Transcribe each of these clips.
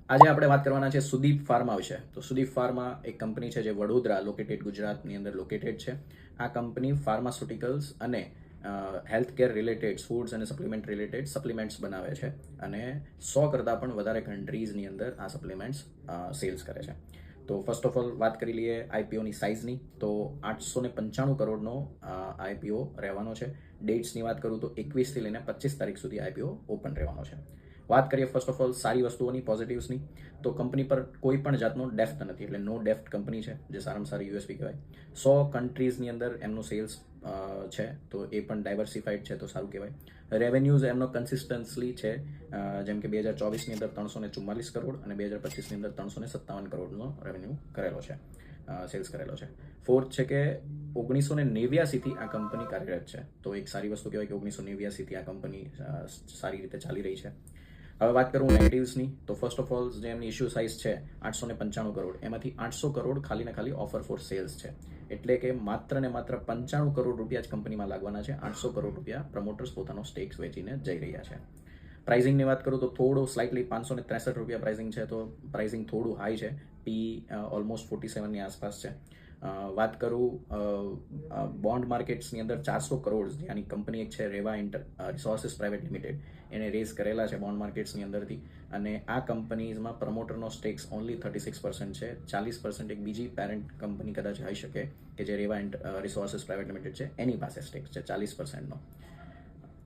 આજે આપણે વાત કરવાના છે સુદીપ ફાર્મા વિશે. તો સુદીપ ફાર્મા એક કંપની છે જે વડોદરા લોકેટેડ, ગુજરાતની અંદર લોકેટેડ છે. આ કંપની ફાર્માસ્યુટિકલ્સ અને હેલ્થ કેર રિલેટેડ, ફૂડ્સ અને સપ્લિમેન્ટ રિલેટેડ સપ્લિમેન્ટ્સ બનાવે છે અને 100 કરતાં પણ વધારે કન્ટ્રીઝની અંદર આ સપ્લિમેન્ટ્સ સેલ્સ કરે છે. તો ફર્સ્ટ ઓફ ઓલ વાત કરી લઈએ આઈપીઓની સાઇઝની. તો 895 કરોડનો આઈપીઓ રહેવાનો છે. ડેટ્સની વાત કરું તો 21થી લઈને 25 તારીખ સુધી આઈપીઓ ઓપન રહેવાનો છે. વાત કરીએ ફર્સ્ટ ઓફ ઓલ સારી વસ્તુઓની, પોઝિટિવ્સની, તો કંપની પર કોઈ પણ જાતનો ડેફ્ટ નથી, એટલે નો ડેફ્ટ કંપની છે, જે સારામાં સારી યુએસપી કહેવાય. 100 કન્ટ્રીઝની અંદર એમનું સેલ્સ છે, તો એ પણ ડાયવર્સિફાઈડ છે, તો સારું કહેવાય. રેવન્યુઝ એમનો કન્સિસ્ટન્સલી છે, જેમ કે 2024ની અંદર 344 કરોડ અને 2025ની અંદર 357 કરોડનો રેવન્યુ કરેલો છે, સેલ્સ કરેલો છે. ફોર્થ છે કે 1989થી આ કંપની કાર્યરત છે, તો એક સારી વસ્તુ કહેવાય કે 1989થી આ કંપની સારી રીતે ચાલી રહી છે. હવે વાત કરું નેગેટિવ્સની, તો ફર્સ્ટ ઓફ ઓલ જે એમની ઇશ્યુ સાઇઝ છે 895 કરોડ, એમાંથી 800 કરોડ ખાલી ને ખાલી ઓફર ફોર સેલ્સ છે. એટલે કે માત્ર ને માત્ર 95 કરોડ રૂપિયા જ કંપનીમાં લાગવાના છે. 800 કરોડ રૂપિયા પ્રમોટર્સ પોતાનો સ્ટેક્સ વેચીને જઈ રહ્યા છે. પ્રાઇઝિંગની વાત કરું તો થોડું સ્લાઇટલી 563 રૂપિયા પ્રાઇઝિંગ છે, તો પ્રાઇઝિંગ થોડું હાઈ છે. પી ઓલમોસ્ટ 47ની આસપાસ છે. વાત કરું બોન્ડ માર્કેટ્સની અંદર 400 કરોડ, આની કંપની એક છે રેવા રિસોર્સિસ પ્રાઇવેટ લિમિટેડ, એને રેઝ કરેલા છે બોન્ડ માર્કેટ્સની અંદરથી. અને આ કંપનીઝમાં પ્રમોટરનો સ્ટેક્સ ઓનલી 36% છે. 40% એક બીજી પેરેન્ટ કંપની કદાચ હોઈ શકે કે જે રેવા રિસોર્સિસ પ્રાઇવેટ લિમિટેડ છે, એની પાસે સ્ટેક્સ છે 40%નો.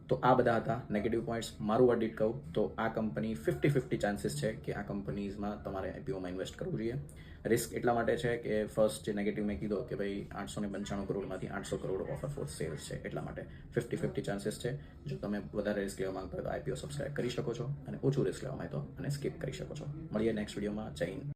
તો આ બધા હતા નેગેટિવ પોઈન્ટ્સ. મારું વર્ડિટ કહું તો આ કંપની 50-50 ચાન્સીસ છે કે આ કંપનીઝમાં તમારે આઈપીઓમાં ઇન્વેસ્ટ કરવું જોઈએ. રિસ્ક એટલા માટે છે કે ફર્સ્ટ જે નેગેટિવ મેં કીધો કે ભાઈ 895 કરોડમાંથી 800 કરોડ ઓફર ફોર સેલ્સ છે, એટલા માટે 50-50 ચાન્સીસ છે. જો તમે વધારે રિસ્ક લેવા માંગતા હોય તો આઈપીઓ સબસ્ક્રાઇબ કરી શકો છો, અને ઓછું રિસ્ક લેવા માંગતો અને સ્કીપ કરી શકો છો. મળીએ નેક્સ્ટ વિડીયોમાં. જય હિન્દ.